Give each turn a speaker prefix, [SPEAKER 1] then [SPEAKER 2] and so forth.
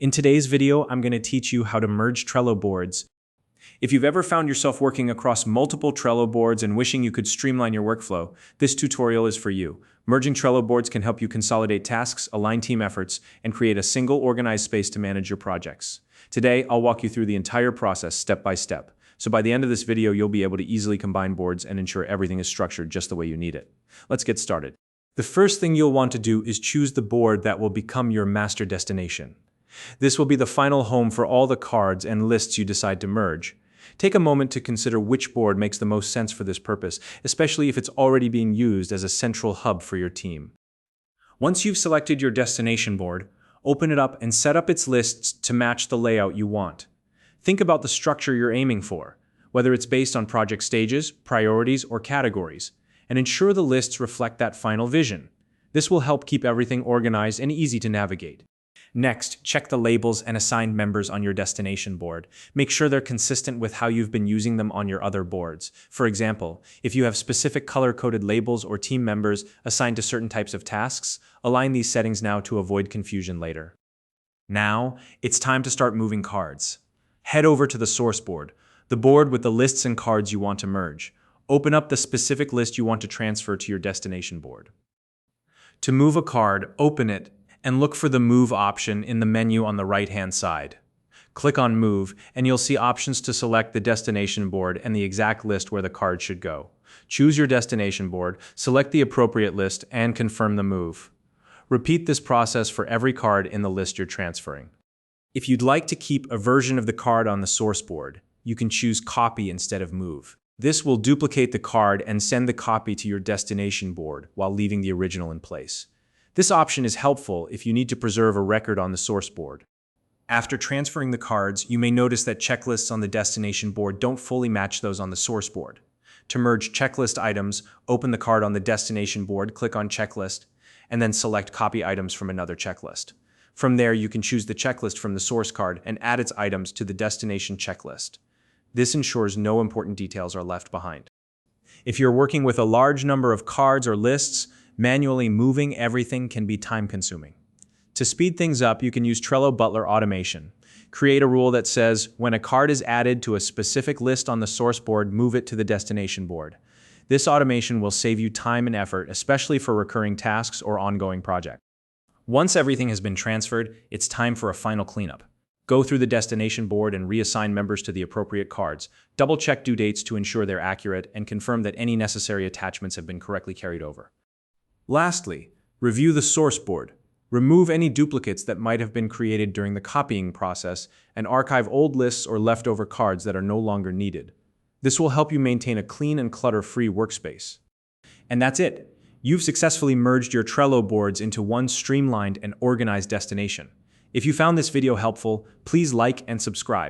[SPEAKER 1] In today's video, I'm going to teach you how to merge Trello boards. If you've ever found yourself working across multiple Trello boards and wishing you could streamline your workflow, this tutorial is for you. Merging Trello boards can help you consolidate tasks, align team efforts, and create a single organized space to manage your projects. Today, I'll walk you through the entire process step by step. So by the end of this video, you'll be able to easily combine boards and ensure everything is structured just the way you need it. Let's get started. The first thing you'll want to do is choose the board that will become your master destination. This will be the final home for all the cards and lists you decide to merge. Take a moment to consider which board makes the most sense for this purpose, especially if it's already being used as a central hub for your team. Once you've selected your destination board, open it up and set up its lists to match the layout you want. Think about the structure you're aiming for, whether it's based on project stages, priorities, or categories, and ensure the lists reflect that final vision. This will help keep everything organized and easy to navigate. Next, check the labels and assigned members on your destination board. Make sure they're consistent with how you've been using them on your other boards. For example, if you have specific color-coded labels or team members assigned to certain types of tasks, align these settings now to avoid confusion later. Now, it's time to start moving cards. Head over to the source board, the board with the lists and cards you want to merge. Open up the specific list you want to transfer to your destination board. To move a card, open it and look for the Move option in the menu on the right-hand side. Click on Move, and you'll see options to select the destination board and the exact list where the card should go. Choose your destination board, select the appropriate list, and confirm the move. Repeat this process for every card in the list you're transferring. If you'd like to keep a version of the card on the source board, you can choose Copy instead of Move. This will duplicate the card and send the copy to your destination board while leaving the original in place. This option is helpful if you need to preserve a record on the source board. After transferring the cards, you may notice that checklists on the destination board don't fully match those on the source board. To merge checklist items, open the card on the destination board, click on Checklist, and then select Copy items from another checklist. From there, you can choose the checklist from the source card and add its items to the destination checklist. This ensures no important details are left behind. If you're working with a large number of cards or lists, manually moving everything can be time-consuming. To speed things up, you can use Trello Butler automation. Create a rule that says, when a card is added to a specific list on the source board, move it to the destination board. This automation will save you time and effort, especially for recurring tasks or ongoing projects. Once everything has been transferred, it's time for a final cleanup. Go through the destination board and reassign members to the appropriate cards. Double-check due dates to ensure they're accurate and confirm that any necessary attachments have been correctly carried over. Lastly, review the source board. Remove any duplicates that might have been created during the copying process and archive old lists or leftover cards that are no longer needed. This will help you maintain a clean and clutter-free workspace. And that's it. You've successfully merged your Trello boards into one streamlined and organized destination. If you found this video helpful, please like and subscribe.